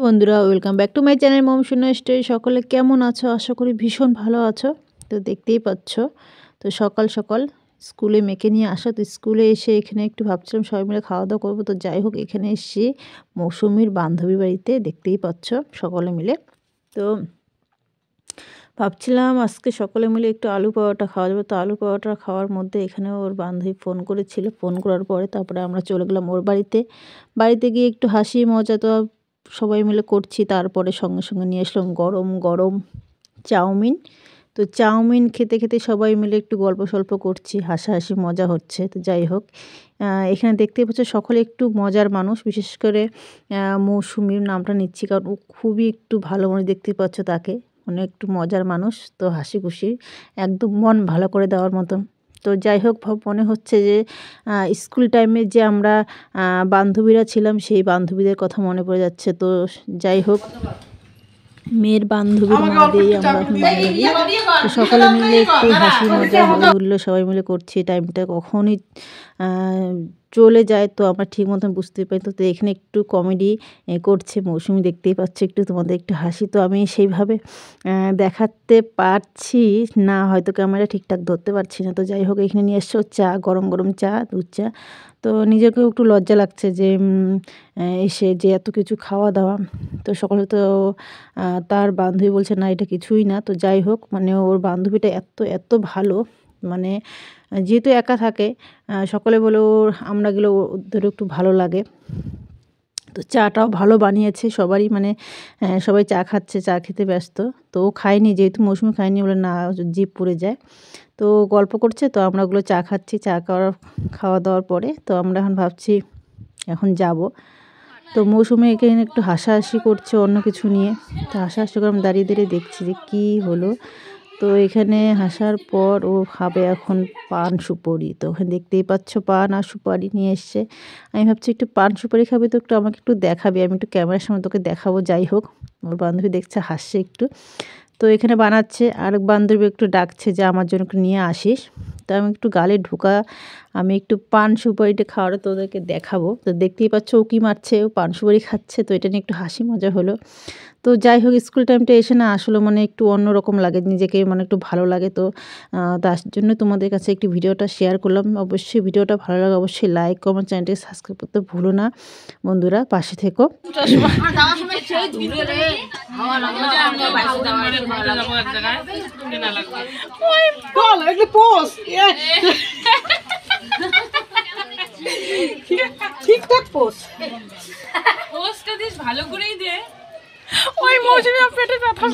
বন্ধুরা, welcome back to my channel মম শূন্য স্টোরি। সকলে কেমন আছো? আশা করি ভীষণ ভালো আছো। তো দেখতেই পাচ্ছ, তো সকাল সকাল স্কুলে মেয়েকে নিয়ে আসা। তো স্কুলে এসে এখানে একটু ভাবছিলাম সবাই মিলে খাওয়া দাওয়া করবো। তো যাই হোক, এখানে এসেছি মৌসুমীর বান্ধবী বাড়িতে, দেখতেই পাচ্ছ সকলে মিলে। তো ভাবছিলাম আজকে সকলে মিলে একটু আলু পরোটা খাওয়া যাবে। তো আলু পরোটা খাওয়ার মধ্যে এখানে ওর বান্ধবী ফোন করেছিল। ফোন করার পরে তারপরে আমরা চলে গেলাম ওর বাড়িতে গিয়ে একটু হাসি মজা তো সবাই মিলে করছি। তারপরে সঙ্গে সঙ্গে নিয়ে আসলাম গরম গরম চাউমিন। তো চাউমিন খেতে খেতে সবাই মিলে একটু গল্প সল্প করছি, হাসাহাসি মজা হচ্ছে। তো যাই হোক, এখানে দেখতেই পাচ্ছ সকলে একটু মজার মানুষ। বিশেষ করে মৌসুমীর নামটা নিচ্ছি কারণ ও খুবই একটু ভালো মানুষ, দেখতেই পাচ্ছ তাকে, মানে একটু মজার মানুষ। তো হাসি খুশি একদম মন ভালো করে দেওয়ার মতন। তো যাই হোক, মনে হচ্ছে যে স্কুল টাইমে যে আমরা বান্ধবীরা ছিলাম, সেই বান্ধবীদের কথা মনে পড়ে যাচ্ছে। তো যাই হোক, মেয়ের বান্ধবীর মা দিয়েই আমরা এখন বান্ধবী। তো সকলে মিলে একটু হাসি মজা হল্লো সবাই মিলে করছি। টাইমটা কখনই চলে যায় তো আমরা ঠিক মতন বুঝতে পারি। তো এখানে একটু কমেডি করছে মৌসুমি, দেখতেই পাচ্ছ। একটু তোমাদের একটু হাসি তো আমি সেইভাবে দেখাতে পারছি না, হয়তো ক্যামেরা ঠিকঠাক ধরতে পারছি না। তো যাই হোক, এখানে নিয়ে এসছো চা, গরম গরম চা, দুধ চা। তো নিজেকেও একটু লজ্জা লাগছে যে এসে যে এত কিছু খাওয়া দাওয়া। তো সকলে তো তার বান্ধবী বলছে না এটা কিছুই না। তো যাই হোক, মানে ওর বান্ধবীটা এত এত ভালো, মানে যেহেতু একা থাকে সকলে বলে আমরা গেলে ওদের একটু ভালো লাগে। তো চাটাও ভালো বানিয়েছে সবারই, মানে সবাই চা খাচ্ছে, চা খেতে ব্যস্ত। তো ও খায়নি, যেহেতু মৌসুমি খায়নি বলে না, জিভ পুড়ে যায়। তো গল্প করছে, তো আমরা ওগুলো চা খাচ্ছি। চা খাওয়া দাওয়ার পরে তো আমরা এখন ভাবছি এখন যাব। তো মৌসুমি এখানে একটু হাসাহাসি করছে অন্য কিছু নিয়ে। তো হাসাহাসি করে আমি দাঁড়িয়ে দাঁড়িয়ে দেখছি যে কী হলো। তো এখানে হাসার পর ও খাবে এখন পান সুপারি। তো ওখানে দেখতেই পাচ্ছ পান আর সুপারি নিয়ে এসছে। আমি ভাবছি একটু পান সুপারি খাবে, তো একটু আমাকে একটু দেখাবে, আমি একটু ক্যামেরার সামনে তোকে দেখাবো। যাই হোক, ওর বান্ধবী দেখছে, হাসছে একটু। তো এখানে বানাচ্ছে, আর বান্ধবী একটু ডাকছে যে আমার জন্য একটু নিয়ে আসিস। তো আমি একটু গালে ঢোকা, আমি একটু পান সুপারিটা খাওয়াটা তোদেরকে দেখাবো। তো দেখতেই পাচ্ছ ও কী মারছে, ও পান সুপারি খাচ্ছে। তো এটা নিয়ে একটু হাসি মজা হলো। তো যাই হোক, স্কুল টাইমটা এসে না আসলে মানে একটু অন্যরকম লাগে, নিজেকে মানে একটু ভালো লাগে। তো তার জন্য তোমাদের কাছে একটি ভিডিওটা শেয়ার করলাম। অবশ্যই ভিডিওটা ভালো লাগে অবশ্যই লাইক কমেন্ট, চ্যানেলটিকে সাবস্ক্রাইব করতে ভুলো না বন্ধুরা, পাশে থেকো। ঠিকঠাক পোস্টটা দিস ভালো করেই দে। ওই মৌসুমি পেটে ব্যথা